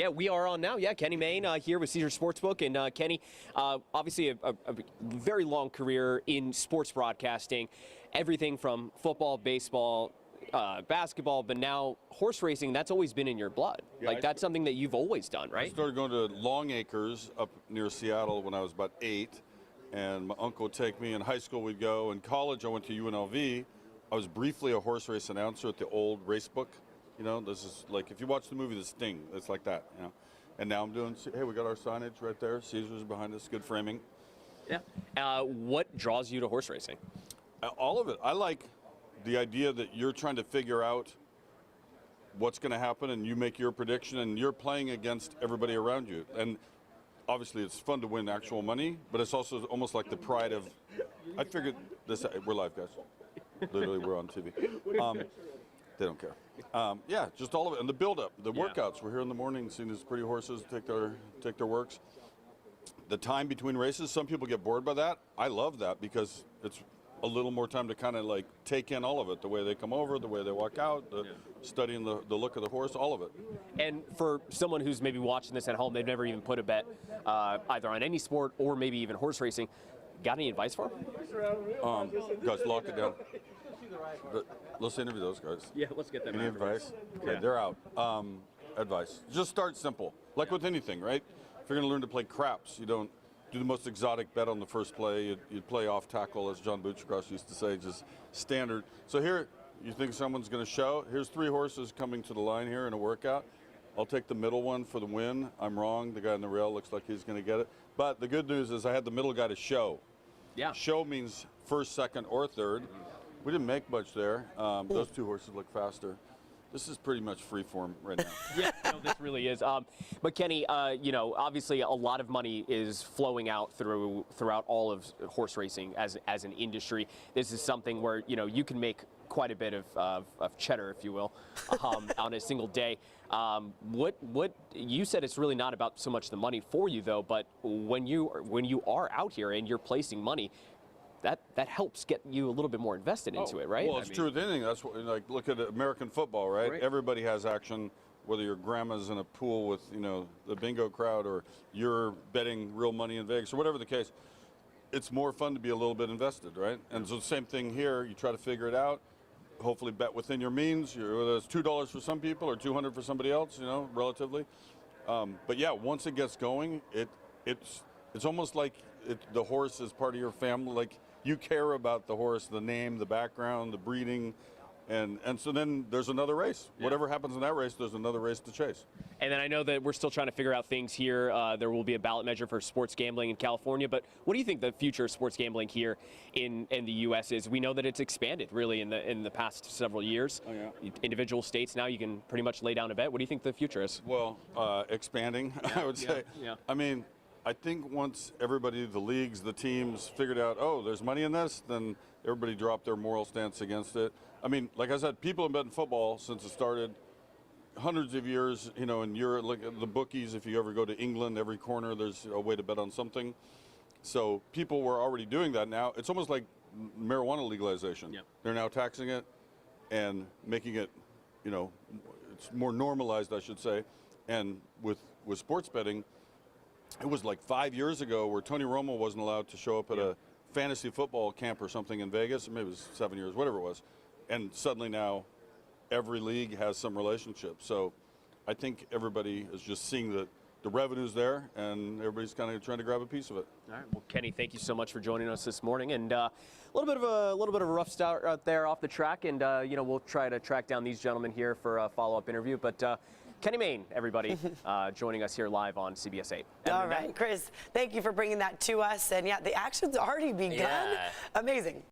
Yeah, we are on now. Yeah, Kenny Mayne here with Caesar Sportsbook. And Kenny, obviously a very long career in sports broadcasting, everything from football, baseball, basketball, but now horse racing, that's always been in your blood. Yeah, That's something that you've always done, right? I started going to Long Acres up near Seattle when I was about 8, and my uncle would take me. In high school, we'd go. In college, I went to UNLV. I was briefly a horse race announcer at the old race book. You know, this is like, if you watch the movie The Sting, it's like that, you know. And now I'm doing, hey, we got our signage right there. Caesar's behind us, good framing. Yeah. What draws you to horse racing? All of it. I like the idea that you're trying to figure out what's going to happen and you make your prediction and you're playing against everybody around you. And obviously it's fun to win actual money, but it's also almost like the pride of, I figured this, we're live, guys. Literally, we're on TV. They don't care. Yeah, just all of it. And the build-up, the workouts. We're here in the morning seeing these pretty horses take their works. The time between races, some people get bored by that. I love that because it's a little more time to kind of like take in all of it, the way they come over, the way they walk out, studying the look of the horse, all of it. And for someone who's maybe watching this at home, they've never even put a bet either on any sport or maybe even horse racing. Got any advice for them? Guys, lock it down. Let's interview those guys. Yeah, let's get them. Any advice? Okay, they're out. Advice. Just start simple. Like with anything, right? If you're going to learn to play craps, you don't do the most exotic bet on the first play. You'd play off tackle, as John Butchercross used to say, just standard. So here, you think someone's going to show? Here's 3 horses coming to the line here in a workout. I'll take the middle one for the win. I'm wrong. The guy in the rail looks like he's going to get it. But the good news is I had the middle guy to show. Yeah. Show means first, second, or third. We didn't make much there. Those 2 horses look faster. This is pretty much free form right now. Yeah, no, this really is. But Kenny, you know, obviously a lot of money is flowing out throughout all of horse racing as an industry. This is something where, you know, you can make quite a bit of cheddar, if you will, on a single day. What you said, it's really not about so much the money for you though, but when you are out here and you're placing money, that helps get you a little bit more invested into it, right? Well, it's true with anything. That's what, like, look at American football, right? Everybody has action, whether your grandma's in a pool with, you know, the bingo crowd or you're betting real money in Vegas or whatever the case. It's more fun to be a little bit invested, right? And so the same thing here, you try to figure it out, hopefully bet within your means, whether it's $2 for some people or $200 for somebody else, you know, relatively. But yeah, once it gets going, it's almost like the horse is part of your family. Like, you care about the horse, the name, the background, the breeding, and so then there's another race. Yeah. Whatever happens in that race, there's another race to chase. And then I know that we're still trying to figure out things here. There will be a ballot measure for sports gambling in California, but what do you think the future of sports gambling here in the U.S. is? We know that it's expanded really in the past several years. Oh, yeah. Individual states now you can pretty much lay down a bet. What do you think the future is? Well, expanding, I would say. Yeah. I mean, I think once everybody, the leagues, the teams figured out, oh, there's money in this, then everybody dropped their moral stance against it. I mean, like I said, people have been betting football since it started hundreds of years, you know, in Europe, like the bookies, if you ever go to England, every corner there's a way to bet on something. So people were already doing that now. It's almost like marijuana legalization. Yeah. They're now taxing it and making it, you know, it's more normalized, I should say. And with sports betting, it was like 5 years ago where Tony Romo wasn't allowed to show up at a fantasy football camp or something in Vegas. Maybe it was 7 years, whatever it was. And suddenly now every league has some relationship. So I think everybody is just seeing the revenue's there, and everybody's kind of trying to grab a piece of it. All right. Well, Kenny, thank you so much for joining us this morning. And a little bit of a rough start out there off the track. And you know, we'll try to track down these gentlemen here for a follow-up interview. But Kenny Mayne, everybody, joining us here live on CBS 8. All right, Chris, thank you for bringing that to us. And yeah, the action's already begun. Yeah. Amazing.